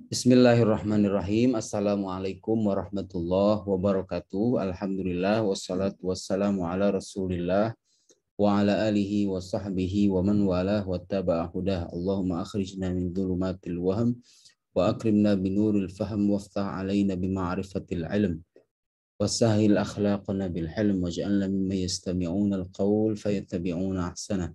Bismillahirrahmanirrahim. Assalamualaikum warahmatullahi wabarakatuh. Alhamdulillah wassalatu wassalamu ala Rasulillah wa ala alihi wa sahbihi wa man walah wa taba'a hudah. Allahumma akhrijna min dhulumatil wahm wa akrimna binuril fahm waftah alaina bima'rifatil ilm wa sahil akhlaqana bil hilm waj'alna mimman yastami'una al-qawl fayattabi'una ahsanah.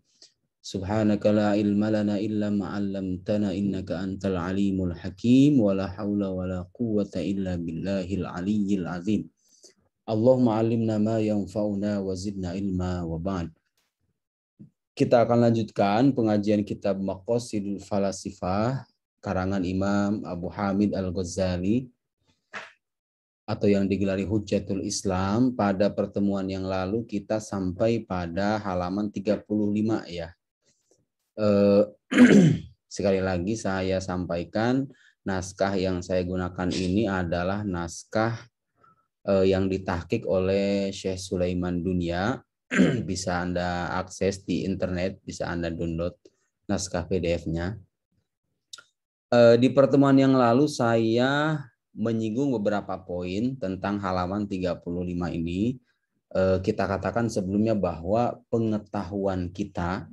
Subhanaka la ilma lana illa ma 'allamtana innaka antal alimul hakim wa la haula wa la quwwata illa billahil aliyyil azim. Allahumma 'allimna ma yanfa'una wa zidna ilma wa ba'd. Kita akan lanjutkan pengajian kitab Maqasidul Falasifah karangan Imam Abu Hamid Al-Ghazali atau yang digelari Hujjatul Islam. Pada pertemuan yang lalu kita sampai pada halaman 35 ya. Sekali lagi saya sampaikan naskah yang saya gunakan ini adalah naskah yang ditahqiq oleh Syekh Sulaiman Dunia. Bisa Anda akses di internet, bisa Anda download naskah PDF-nya. Di pertemuan yang lalu saya menyinggung beberapa poin tentang halaman 35 ini. Kita katakan sebelumnya bahwa pengetahuan kita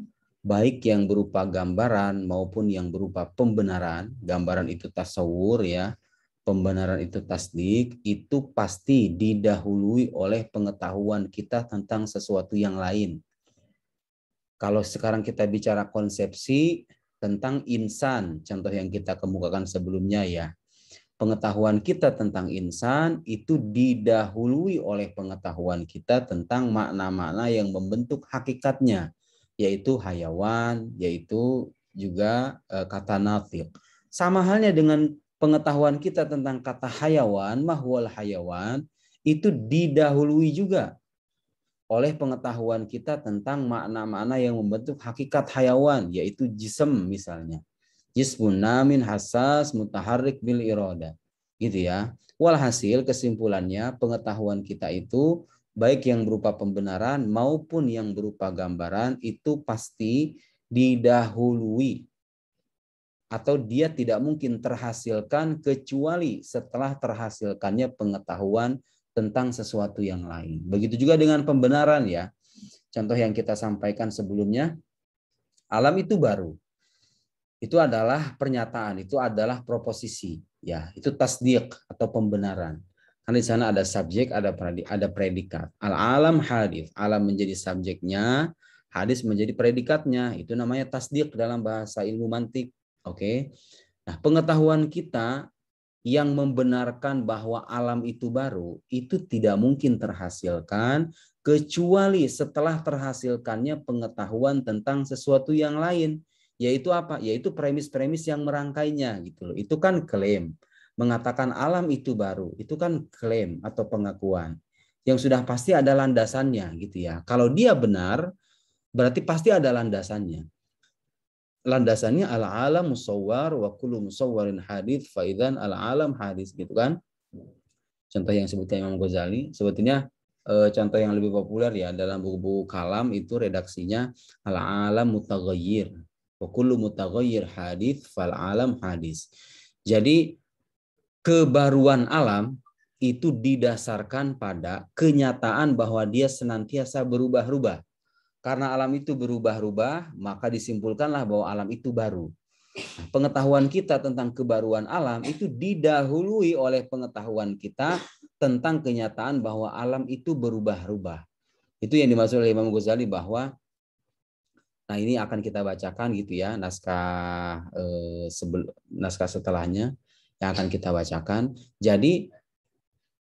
baik yang berupa gambaran maupun yang berupa pembenaran, gambaran itu tasawur ya, pembenaran itu tasdik, itu pasti didahului oleh pengetahuan kita tentang sesuatu yang lain. Kalau sekarang kita bicara konsepsi tentang insan, contoh yang kita kemukakan sebelumnya ya, pengetahuan kita tentang insan itu didahului oleh pengetahuan kita tentang makna-makna yang membentuk hakikatnya, yaitu hayawan, yaitu juga kata nafiq. Sama halnya dengan pengetahuan kita tentang kata hayawan, mahwal hayawan, itu didahului juga oleh pengetahuan kita tentang makna-makna yang membentuk hakikat hayawan, yaitu jism misalnya. Jismun namin hassas mutaharrik bil iroda. Gitu ya. Walhasil kesimpulannya pengetahuan kita itu baik yang berupa pembenaran maupun yang berupa gambaran itu pasti didahului atau dia tidak mungkin terhasilkan kecuali setelah terhasilkannya pengetahuan tentang sesuatu yang lain. Begitu juga dengan pembenaran ya. Contoh yang kita sampaikan sebelumnya, alam itu baru. Itu adalah pernyataan, itu adalah proposisi, ya, itu tasdiq atau pembenaran. Karena di sana ada subjek, ada predikat. Al-alam hadis, alam menjadi subjeknya, hadis menjadi predikatnya. Itu namanya tasdiq dalam bahasa ilmu mantik. Oke. Nah, pengetahuan kita yang membenarkan bahwa alam itu baru, itu tidak mungkin terhasilkan kecuali setelah terhasilkannya pengetahuan tentang sesuatu yang lain. Yaitu apa? Yaitu premis-premis yang merangkainya gitu loh. Itu kan klaim. Mengatakan alam itu baru, itu kan klaim atau pengakuan. Yang sudah pasti ada landasannya gitu ya. Kalau dia benar, berarti pasti ada landasannya. Landasannya al-alam musawwar wa kullu musawwarin hadits fa idzan al-alam hadits gitu kan. Contoh yang disebutkan Imam Ghazali, sebetulnya contoh yang lebih populer ya dalam buku-buku kalam itu redaksinya al-alam mutaghayyir. Wa kullu mutaghayyir hadits fal alam hadis. Jadi kebaruan alam itu didasarkan pada kenyataan bahwa dia senantiasa berubah-ubah. Karena alam itu berubah-ubah, maka disimpulkanlah bahwa alam itu baru. Pengetahuan kita tentang kebaruan alam itu didahului oleh pengetahuan kita tentang kenyataan bahwa alam itu berubah-ubah. Itu yang dimaksud oleh Imam Ghazali bahwa, nah ini akan kita bacakan gitu ya, naskah setelahnya yang akan kita bacakan. Jadi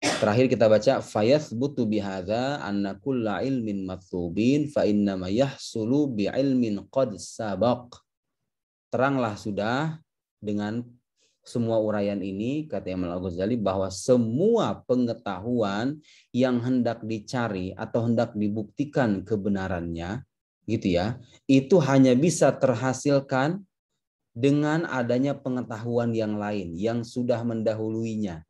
terakhir kita baca fayathbutu bihadza anna kulla ilmin matlubin fa innama yahsulu bi ilmin qad sabaq. Teranglah sudah dengan semua uraian ini kata Imam Al-Ghazali bahwa semua pengetahuan yang hendak dicari atau hendak dibuktikan kebenarannya gitu ya, itu hanya bisa terhasilkan dengan adanya pengetahuan yang lain yang sudah mendahuluinya.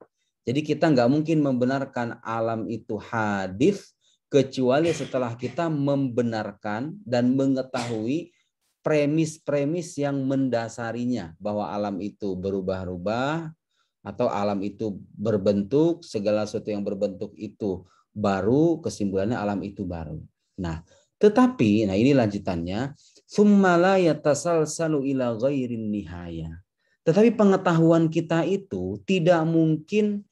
Jadi kita nggak mungkin membenarkan alam itu hadis kecuali setelah kita membenarkan dan mengetahui premis-premis yang mendasarinya bahwa alam itu berubah-ubah atau alam itu berbentuk, segala sesuatu yang berbentuk itu baru, kesimpulannya alam itu baru. Nah, tetapi, nah ini lanjutannya, summa la yatasalsalu ila ghairin nihaya. Tetapi pengetahuan kita itu tidak mungkin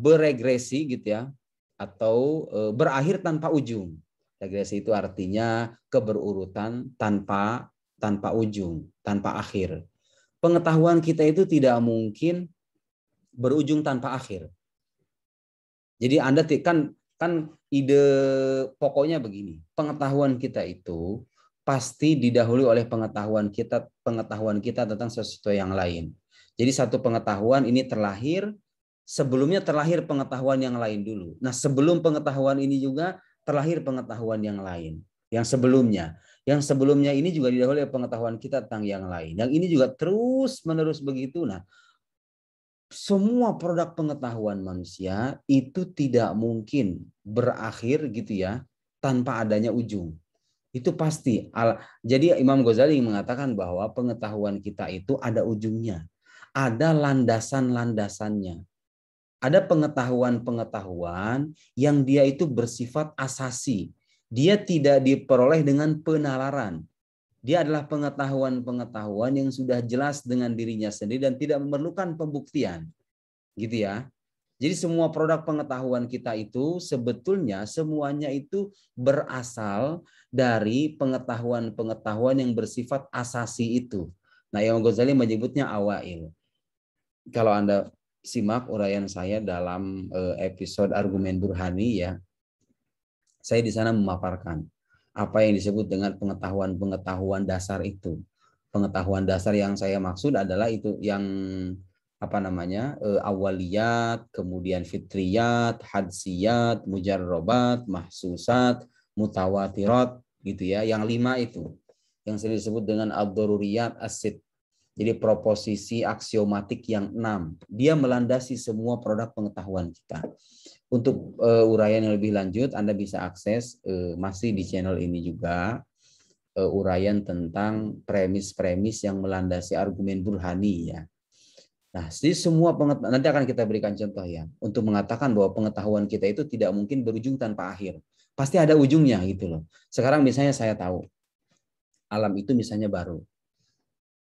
beregresi gitu ya, atau berakhir tanpa ujung. Regresi itu artinya keberurutan tanpa ujung, tanpa akhir. Pengetahuan kita itu tidak mungkin berujung tanpa akhir. Jadi Anda kan ide pokoknya begini, pengetahuan kita itu pasti didahului oleh pengetahuan kita tentang sesuatu yang lain. Jadi satu pengetahuan ini terlahir, sebelumnya terlahir pengetahuan yang lain dulu. Nah, sebelum pengetahuan ini juga terlahir pengetahuan yang lain. Yang sebelumnya ini juga didahului oleh pengetahuan kita tentang yang lain. Yang ini juga terus-menerus begitu. Nah, semua produk pengetahuan manusia itu tidak mungkin berakhir gitu ya tanpa adanya ujung. Itu pasti. Jadi Imam Ghazali mengatakan bahwa pengetahuan kita itu ada ujungnya. Ada landasan-landasannya. Ada pengetahuan-pengetahuan yang dia itu bersifat asasi. Dia tidak diperoleh dengan penalaran. Dia adalah pengetahuan-pengetahuan yang sudah jelas dengan dirinya sendiri dan tidak memerlukan pembuktian. Gitu ya. Jadi semua produk pengetahuan kita itu sebetulnya semuanya itu berasal dari pengetahuan-pengetahuan yang bersifat asasi itu. Nah, Imam Ghazali menyebutnya awail. Kalau Anda simak uraian saya dalam episode argumen burhani ya, saya di sana memaparkan apa yang disebut dengan pengetahuan-pengetahuan dasar itu. Pengetahuan dasar yang saya maksud adalah itu yang awaliyat, kemudian fitriyat, hadsiyat, mujarrobat, mahsusat, mutawatirat gitu ya. Yang 5 itu yang sering disebut dengan ad-daruriyat as-sitt. Jadi proposisi aksiomatik yang 6. Dia melandasi semua produk pengetahuan kita. Untuk uraian yang lebih lanjut, Anda bisa akses masih di channel ini juga uraian tentang premis-premis yang melandasi argumen burhani ya. Nah, jadi semua nanti akan kita berikan contoh ya untuk mengatakan bahwa pengetahuan kita itu tidak mungkin berujung tanpa akhir. Pasti ada ujungnya gitu loh. Sekarang misalnya saya tahu alam itu misalnya baru.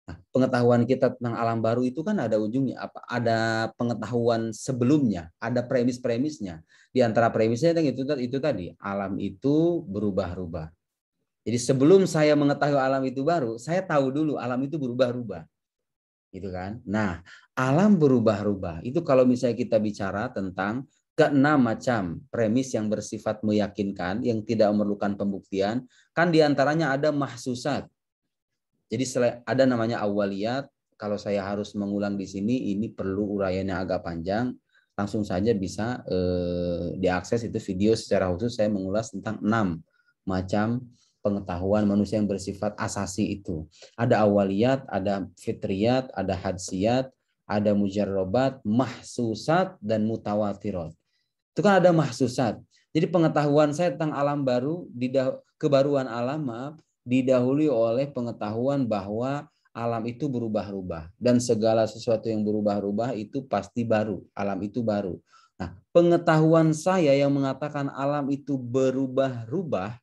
Nah, pengetahuan kita tentang alam baru itu kan ada ujungnya, ada pengetahuan sebelumnya, ada premis-premisnya. Di antara premisnya itu tadi, alam itu berubah-ubah. Jadi sebelum saya mengetahui alam itu baru, saya tahu dulu alam itu berubah-ubah. Gitu kan? Nah, alam berubah-ubah. Itu kalau misalnya kita bicara tentang keenam macam premis yang bersifat meyakinkan, yang tidak memerlukan pembuktian, kan diantaranya ada mahsusat. Jadi ada namanya awaliyat. Kalau saya harus mengulang di sini, ini perlu uraian yang agak panjang. Langsung saja bisa diakses itu video secara khusus saya mengulas tentang 6 macam pengetahuan manusia yang bersifat asasi itu. Ada awaliyat, ada fitriyat, ada hadsiyat, ada mujarrobat, mahsusat, dan mutawatirat. Itu kan ada mahsusat. Jadi pengetahuan saya tentang alam baru, kebaruan alam, didahului oleh pengetahuan bahwa alam itu berubah-ubah. Dan segala sesuatu yang berubah-ubah itu pasti baru. Alam itu baru. Nah, pengetahuan saya yang mengatakan alam itu berubah-ubah,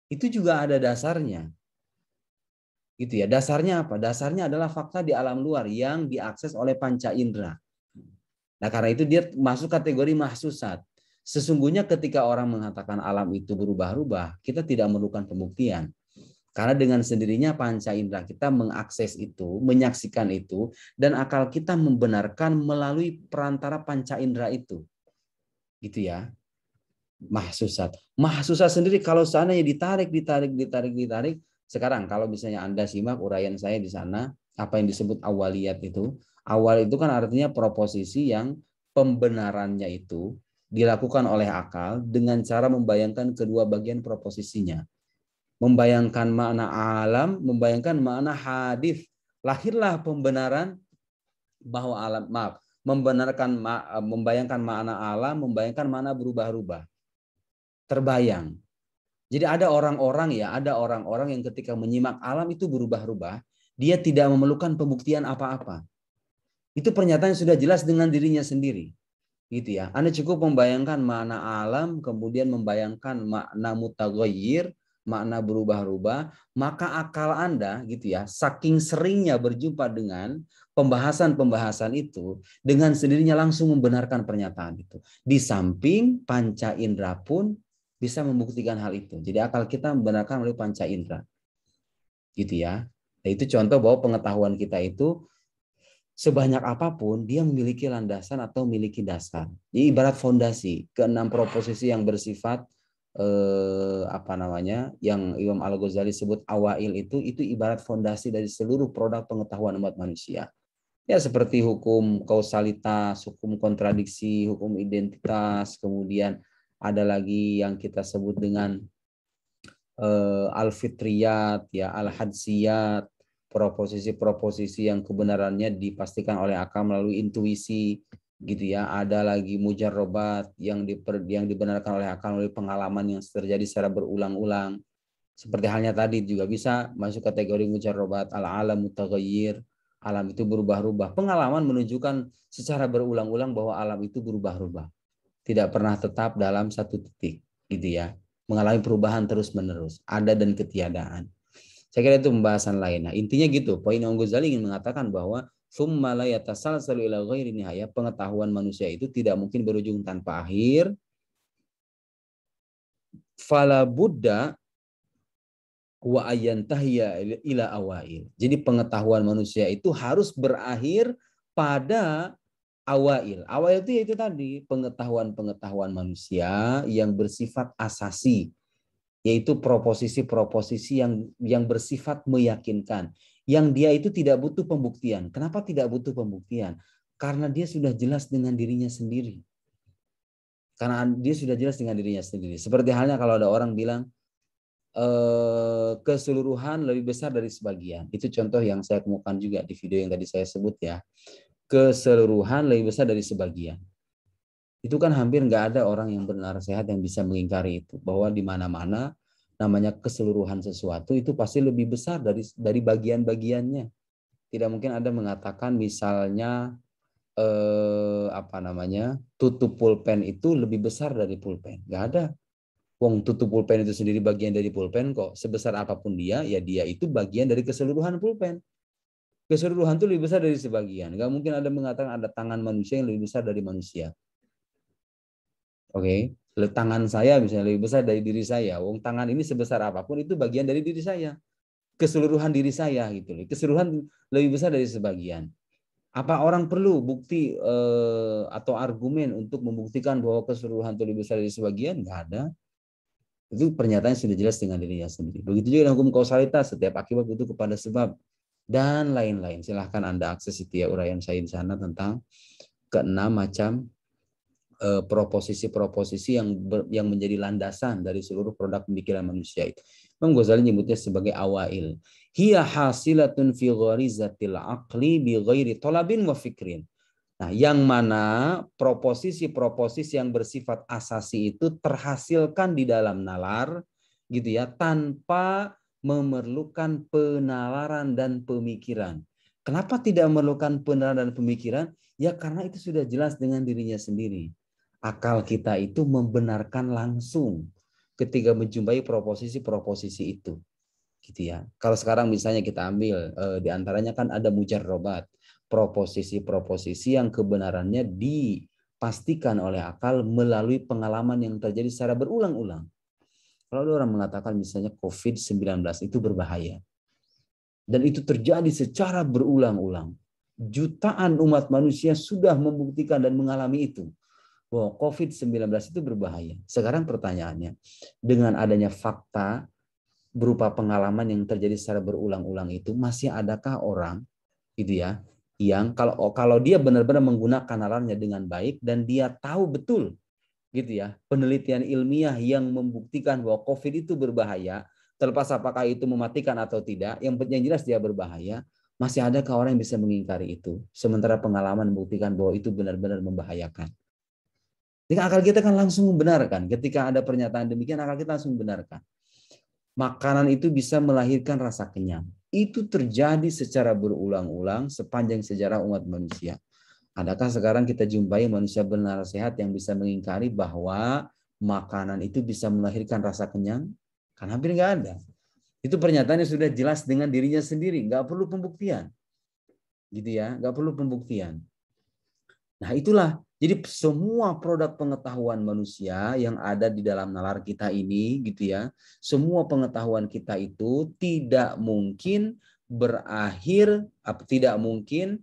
itu juga ada dasarnya. Gitu ya. Dasarnya apa? Dasarnya adalah fakta di alam luar yang diakses oleh panca indera. Nah, karena itu dia masuk kategori mahsusat. Sesungguhnya ketika orang mengatakan alam itu berubah-ubah, kita tidak memerlukan pembuktian. Karena dengan sendirinya panca indera kita mengakses itu, menyaksikan itu, dan akal kita membenarkan melalui perantara panca indera itu. Gitu ya. Mahsusat. Mahsusat sendiri kalau seandainya ditarik. Sekarang kalau misalnya Anda simak uraian saya di sana, apa yang disebut awaliyat itu. Awal itu kan artinya proposisi yang pembenarannya itu dilakukan oleh akal dengan cara membayangkan kedua bagian proposisinya. Membayangkan makna alam, membayangkan makna hadis. Lahirlah pembenaran bahwa alam, membayangkan makna alam, membayangkan makna berubah-ubah. Terbayang. Jadi ada orang-orang yang ketika menyimak alam itu berubah-ubah, dia tidak memerlukan pembuktian apa-apa. Itu pernyataan yang sudah jelas dengan dirinya sendiri. Gitu ya. Anda cukup membayangkan makna alam, kemudian membayangkan makna mutaghayyir, makna berubah-ubah, maka akal Anda gitu ya, saking seringnya berjumpa dengan pembahasan-pembahasan itu, dengan sendirinya langsung membenarkan pernyataan itu. Di samping panca indera pun bisa membuktikan hal itu. Jadi akal kita membenarkan melalui panca indera. Gitu ya. Nah, itu contoh bahwa pengetahuan kita itu sebanyak apapun dia memiliki landasan atau memiliki dasar. Jadi ibarat fondasi, keenam proposisi yang bersifat yang Imam Al-Ghazali sebut awail itu ibarat fondasi dari seluruh produk pengetahuan umat manusia. Ya seperti hukum kausalitas, hukum kontradiksi, hukum identitas, kemudian ada lagi yang kita sebut dengan al-fitriyat, ya al-hadsiyat, proposisi-proposisi yang kebenarannya dipastikan oleh akal melalui intuisi, gitu ya. Ada lagi mujarrobat yang dibenarkan oleh akal melalui pengalaman yang terjadi secara berulang-ulang. Seperti halnya tadi juga bisa masuk kategori mujarrobat al-alam mutaghayyir, alam itu berubah-ubah. Pengalaman menunjukkan secara berulang-ulang bahwa alam itu berubah-ubah, tidak pernah tetap dalam satu titik, gitu ya. Mengalami perubahan terus-menerus, ada dan ketiadaan. Saya kira itu pembahasan lain. Nah, intinya gitu. Poin Imam Ghazali ingin mengatakan bahwa summa la yatasalsalu ila ghairi nihaya, pengetahuan manusia itu tidak mungkin berujung tanpa akhir. Fala buddha wa ayantahiya ila awail. Jadi pengetahuan manusia itu harus berakhir pada awail. Awail itu yaitu tadi pengetahuan-pengetahuan manusia yang bersifat asasi, yaitu proposisi-proposisi yang bersifat meyakinkan, yang dia itu tidak butuh pembuktian. Kenapa tidak butuh pembuktian? Karena dia sudah jelas dengan dirinya sendiri. Karena dia sudah jelas dengan dirinya sendiri. Seperti halnya kalau ada orang bilang keseluruhan lebih besar dari sebagian. Itu contoh yang saya temukan juga di video yang tadi saya sebut ya. Keseluruhan lebih besar dari sebagian. Itu kan hampir nggak ada orang yang benar sehat yang bisa mengingkari itu. Bahwa di mana-mana namanya keseluruhan sesuatu itu pasti lebih besar dari bagian-bagiannya. Tidak mungkin ada mengatakan misalnya tutup pulpen itu lebih besar dari pulpen. Nggak ada. Wong tutup pulpen itu sendiri bagian dari pulpen kok. Sebesar apapun dia, ya dia itu bagian dari keseluruhan pulpen. Keseluruhan itu lebih besar dari sebagian. Nggak mungkin ada mengatakan ada tangan manusia yang lebih besar dari manusia. Oke, tangan saya misalnya lebih besar dari diri saya. Wong tangan ini sebesar apapun itu bagian dari diri saya. Keseluruhan diri saya gitu. Keseluruhan lebih besar dari sebagian. Apa orang perlu bukti atau argumen untuk membuktikan bahwa keseluruhan itu lebih besar dari sebagian? Nggak ada. Itu pernyataan sudah jelas dengan dirinya sendiri. Begitu juga dengan hukum kausalitas, setiap akibat itu kepada sebab dan lain-lain. Silahkan Anda akses itu ya uraian saya di sana tentang keenam macam proposisi-proposisi yang menjadi landasan dari seluruh produk pemikiran manusia itu. Imam Ghazali menyebutnya sebagai awail. Hiya hasilatun fi gharizatil aqli bi ghairi talabin wa fikrin. Nah, yang mana proposisi-proposisi yang bersifat asasi itu terhasilkan di dalam nalar gitu ya, tanpa memerlukan penalaran dan pemikiran. Kenapa tidak memerlukan penalaran dan pemikiran? Ya karena itu sudah jelas dengan dirinya sendiri. Akal kita itu membenarkan langsung ketika menjumpai proposisi-proposisi itu. Gitu ya. Kalau sekarang misalnya kita ambil di antaranya kan ada mujarrobat, proposisi-proposisi yang kebenarannya dipastikan oleh akal melalui pengalaman yang terjadi secara berulang-ulang. Kalau ada orang mengatakan misalnya COVID-19 itu berbahaya, dan itu terjadi secara berulang-ulang, jutaan umat manusia sudah membuktikan dan mengalami itu, bahwa COVID-19 itu berbahaya. Sekarang pertanyaannya, dengan adanya fakta berupa pengalaman yang terjadi secara berulang-ulang itu, masih adakah orang gitu ya yang kalau dia benar-benar menggunakan nalarnya dengan baik dan dia tahu betul gitu ya penelitian ilmiah yang membuktikan bahwa COVID itu berbahaya, terlepas apakah itu mematikan atau tidak, yang jelas dia berbahaya, masih adakah orang yang bisa mengingkari itu sementara pengalaman membuktikan bahwa itu benar-benar membahayakan? Jadi akal kita kan langsung membenarkan ketika ada pernyataan demikian, akal kita langsung membenarkan. makanan itu bisa melahirkan rasa kenyang. Itu terjadi secara berulang-ulang sepanjang sejarah umat manusia. Adakah sekarang kita jumpai manusia benar sehat yang bisa mengingkari bahwa makanan itu bisa melahirkan rasa kenyang? Kan hampir nggak ada. Itu pernyataannya sudah jelas dengan dirinya sendiri, nggak perlu pembuktian, gitu ya, nggak perlu pembuktian. Nah itulah, jadi semua produk pengetahuan manusia yang ada di dalam nalar kita ini, gitu ya, semua pengetahuan kita itu tidak mungkin berakhir, tidak mungkin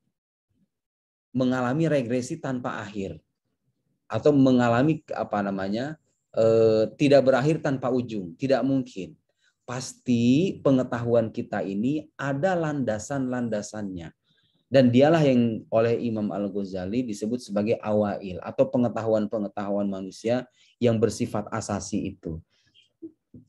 mengalami regresi tanpa akhir atau mengalami tidak berakhir tanpa ujung, tidak mungkin. Pasti pengetahuan kita ini ada landasan-landasannya. Dan dialah yang oleh Imam Al-Ghazali disebut sebagai awail atau pengetahuan-pengetahuan manusia yang bersifat asasi itu.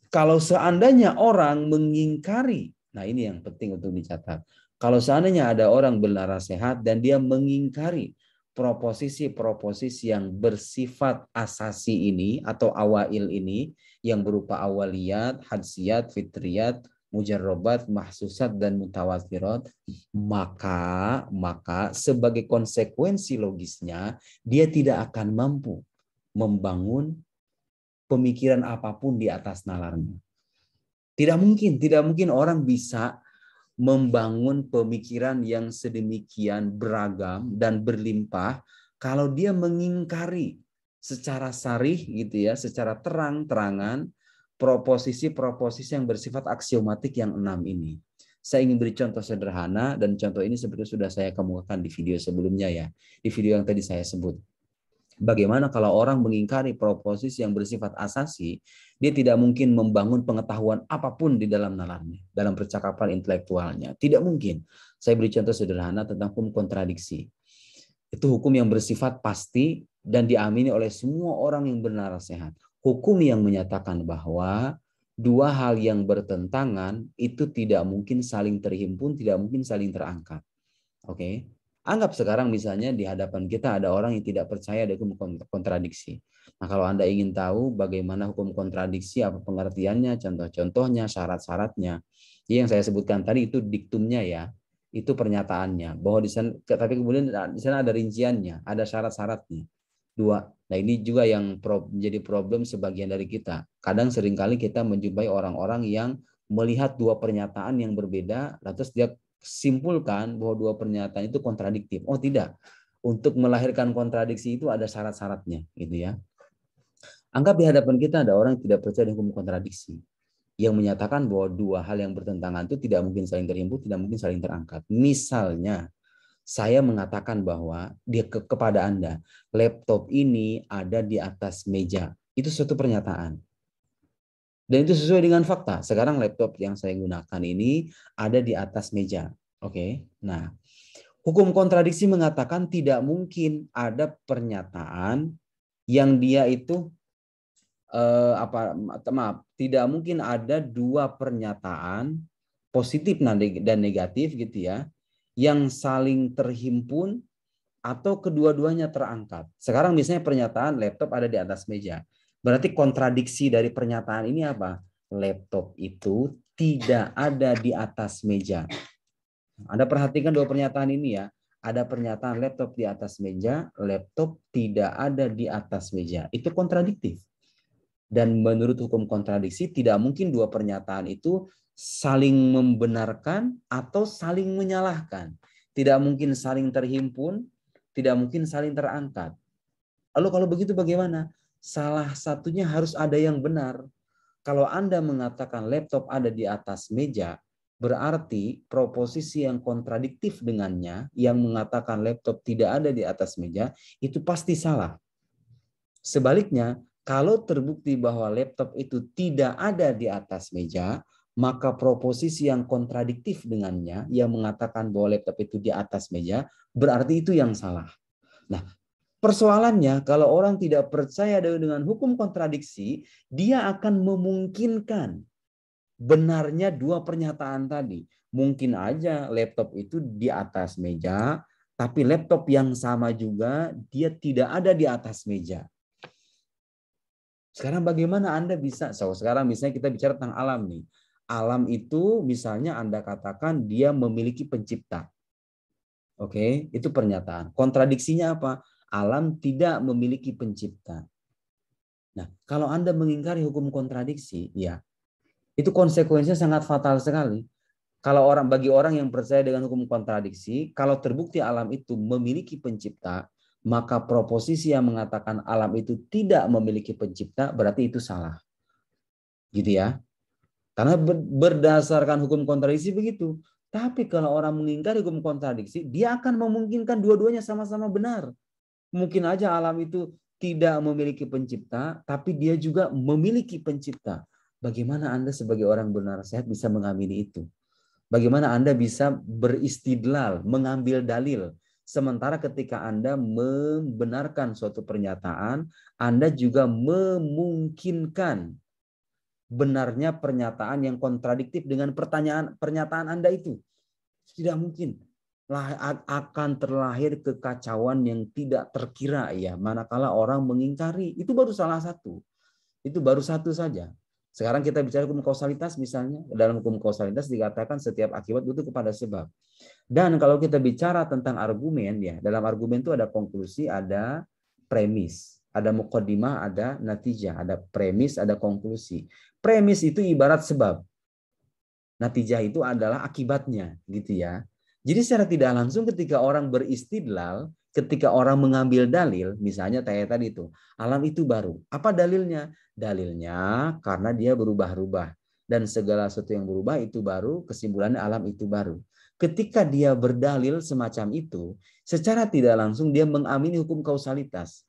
Kalau seandainya orang mengingkari, nah ini yang penting untuk dicatat. Kalau seandainya ada orang bernaras sehat dan dia mengingkari proposisi-proposisi yang bersifat asasi ini atau awail ini yang berupa awaliyat, hadsiyat, fitriyat, mujarrobat, mahsusat, dan mutawatirat, maka sebagai konsekuensi logisnya dia tidak akan mampu membangun pemikiran apapun di atas nalarnya. Tidak mungkin orang bisa membangun pemikiran yang sedemikian beragam dan berlimpah kalau dia mengingkari secara sarih gitu ya, secara terang-terangan proposisi-proposisi yang bersifat aksiomatik yang 6 ini. Saya ingin beri contoh sederhana dan contoh ini seperti sudah saya kemukakan di video sebelumnya ya, di video yang tadi saya sebut. Bagaimana kalau orang mengingkari proposisi yang bersifat asasi, dia tidak mungkin membangun pengetahuan apapun di dalam nalarnya, dalam percakapan intelektualnya. Tidak mungkin. Saya beri contoh sederhana tentang hukum kontradiksi. Itu hukum yang bersifat pasti dan diamini oleh semua orang yang bernaras sehat. Hukum yang menyatakan bahwa dua hal yang bertentangan itu tidak mungkin saling terhimpun, tidak mungkin saling terangkat. Oke. Anggap sekarang misalnya di hadapan kita ada orang yang tidak percaya ada hukum kontradiksi. Nah, kalau Anda ingin tahu bagaimana hukum kontradiksi, apa pengertiannya, contoh-contohnya, syarat-syaratnya, yang saya sebutkan tadi itu diktumnya ya, itu pernyataannya. Bahwa di sana, tapi kemudian di sana ada rinciannya, ada syarat-syaratnya. Dua. Nah, ini juga yang menjadi problem sebagian dari kita. Kadang seringkali kita menjumpai orang-orang yang melihat dua pernyataan yang berbeda, lantas dia simpulkan bahwa dua pernyataan itu kontradiktif. Oh tidak, untuk melahirkan kontradiksi itu ada syarat-syaratnya, gitu ya. Anggap di hadapan kita ada orang yang tidak percaya dengan hukum kontradiksi, yang menyatakan bahwa dua hal yang bertentangan itu tidak mungkin saling terhimpun, tidak mungkin saling terangkat. Misalnya, saya mengatakan bahwa kepada Anda, laptop ini ada di atas meja. Itu suatu pernyataan. Dan itu sesuai dengan fakta. Sekarang laptop yang saya gunakan ini ada di atas meja. Oke. Nah, hukum kontradiksi mengatakan tidak mungkin ada pernyataan yang dia itu tidak mungkin ada dua pernyataan positif dan negatif gitu ya yang saling terhimpun atau kedua-duanya terangkat. Sekarang misalnya pernyataan laptop ada di atas meja. Berarti kontradiksi dari pernyataan ini apa? Laptop itu tidak ada di atas meja. Anda perhatikan dua pernyataan ini ya. Ada pernyataan laptop di atas meja, laptop tidak ada di atas meja. Itu kontradiktif. Dan menurut hukum kontradiksi tidak mungkin dua pernyataan itu saling membenarkan atau saling menyalahkan. Tidak mungkin saling terhimpun, tidak mungkin saling terangkat. Lalu kalau begitu bagaimana? Salah satunya harus ada yang benar. Kalau Anda mengatakan laptop ada di atas meja, berarti proposisi yang kontradiktif dengannya, yang mengatakan laptop tidak ada di atas meja, itu pasti salah. Sebaliknya, kalau terbukti bahwa laptop itu tidak ada di atas meja, maka proposisi yang kontradiktif dengannya, yang mengatakan bahwa laptop itu di atas meja, berarti itu yang salah. Nah, persoalannya kalau orang tidak percaya dengan hukum kontradiksi, dia akan memungkinkan benarnya dua pernyataan tadi. Mungkin aja laptop itu di atas meja, tapi laptop yang sama juga dia tidak ada di atas meja. Sekarang bagaimana Anda bisa, sekarang misalnya kita bicara tentang alam nih. Alam itu misalnya Anda katakan dia memiliki pencipta. Oke, itu pernyataan. Kontradiksinya apa? Alam tidak memiliki pencipta. Nah, kalau Anda mengingkari hukum kontradiksi, ya, itu konsekuensinya sangat fatal sekali. Kalau bagi orang yang percaya dengan hukum kontradiksi, kalau terbukti alam itu memiliki pencipta, maka proposisi yang mengatakan alam itu tidak memiliki pencipta berarti itu salah. Gitu ya. Karena berdasarkan hukum kontradiksi begitu. Tapi kalau orang mengingkari hukum kontradiksi, dia akan memungkinkan dua-duanya sama-sama benar. Mungkin aja alam itu tidak memiliki pencipta, tapi dia juga memiliki pencipta. Bagaimana Anda sebagai orang benar sehat bisa mengamini itu? Bagaimana Anda bisa beristidlal, mengambil dalil. Sementara ketika Anda membenarkan suatu pernyataan, Anda juga memungkinkan benarnya pernyataan yang kontradiktif dengan pernyataan Anda itu. Tidak mungkin. Akan terlahir kekacauan yang tidak terkira ya. Manakala orang mengingkari, itu baru salah satu. Itu baru satu saja. Sekarang kita bicara hukum kausalitas misalnya. Dalam hukum kausalitas dikatakan setiap akibat butuh kepada sebab. Dan kalau kita bicara tentang argumen ya, dalam argumen itu ada konklusi, ada premis. Ada muqaddimah, ada natijah, ada premis, ada konklusi. Premis itu ibarat sebab. Natijah itu adalah akibatnya, gitu ya. Jadi secara tidak langsung ketika orang beristidlal, ketika orang mengambil dalil, misalnya kayak tadi itu, alam itu baru. Apa dalilnya? Dalilnya karena dia berubah-ubah. Dan segala sesuatu yang berubah itu baru, kesimpulannya alam itu baru. Ketika dia berdalil semacam itu, secara tidak langsung dia mengamini hukum kausalitas.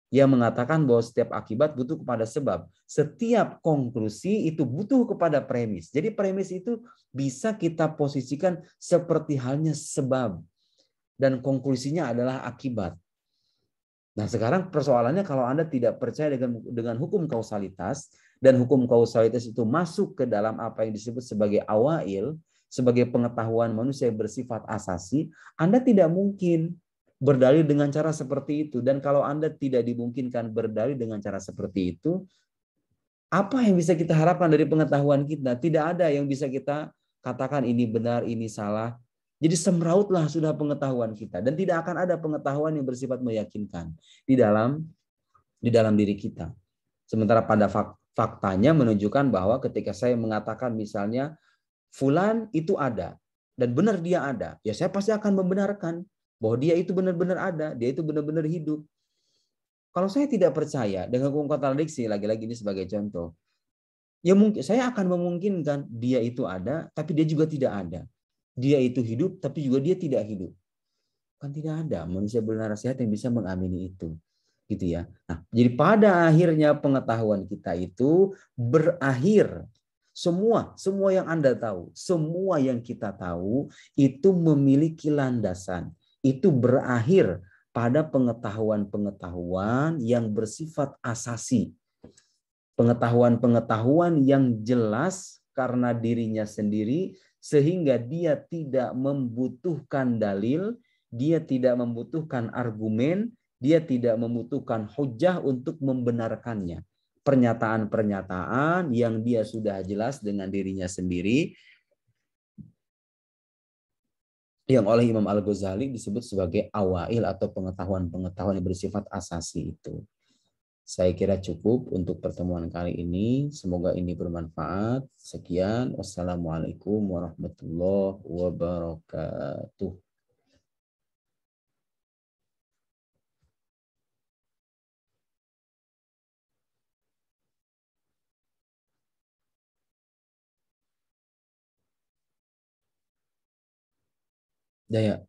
Ia mengatakan bahwa setiap akibat butuh kepada sebab. Setiap konklusi itu butuh kepada premis. Jadi premis itu bisa kita posisikan seperti halnya sebab. Dan konklusinya adalah akibat. Nah sekarang persoalannya kalau Anda tidak percaya dengan hukum kausalitas, dan hukum kausalitas itu masuk ke dalam apa yang disebut sebagai awail, sebagai pengetahuan manusia yang bersifat asasi, Anda tidak mungkin berdalil dengan cara seperti itu. Dan kalau Anda tidak dimungkinkan berdalil dengan cara seperti itu, apa yang bisa kita harapkan dari pengetahuan kita? Tidak ada yang bisa kita katakan ini benar, ini salah. Jadi semrautlah sudah pengetahuan kita. Dan tidak akan ada pengetahuan yang bersifat meyakinkan di dalam diri kita. Sementara pada faktanya menunjukkan bahwa ketika saya mengatakan misalnya fulan itu ada dan benar dia ada, ya saya pasti akan membenarkan bahwa dia itu benar-benar ada, dia itu benar-benar hidup. Kalau saya tidak percaya dengan hukum kontradiksi, lagi-lagi ini sebagai contoh, ya mungkin saya akan memungkinkan dia itu ada, tapi dia juga tidak ada. Dia itu hidup, tapi juga dia tidak hidup. Kan tidak ada manusia benar sehat yang bisa mengamini itu. Gitu ya. Nah, jadi pada akhirnya pengetahuan kita itu berakhir. Semua yang Anda tahu, semua yang kita tahu itu memiliki landasan. Itu berakhir pada pengetahuan-pengetahuan yang bersifat asasi. Pengetahuan-pengetahuan yang jelas karena dirinya sendiri sehingga dia tidak membutuhkan dalil, dia tidak membutuhkan argumen, dia tidak membutuhkan hujah untuk membenarkannya. Pernyataan-pernyataan yang dia sudah jelas dengan dirinya sendiri yang oleh Imam Al-Ghazali disebut sebagai awail atau pengetahuan-pengetahuan yang bersifat asasi itu. Saya kira cukup untuk pertemuan kali ini. Semoga ini bermanfaat. Sekian. Wassalamualaikum warahmatullahi wabarakatuh. Jaya.